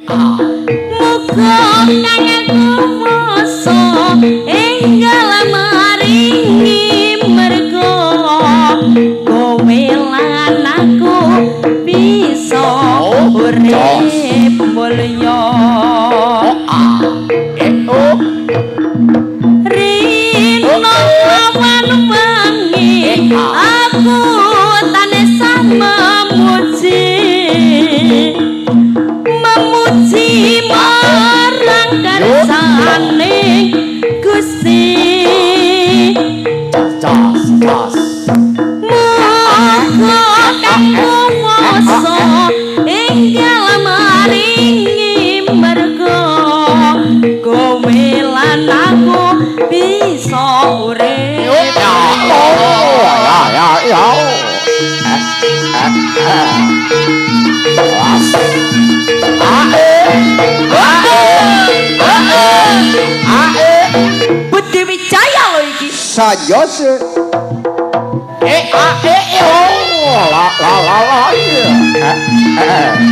Muga kang aku moso enggal maringi mergo kowe lan aku bisa urip mulya Rino awan wangi aku tanesan memuji marang kersane Gusti muga kanggo moso enggal maringi mergo kowe lan aku bisa urip Budi Wijaya lho iki. Saya sih. La.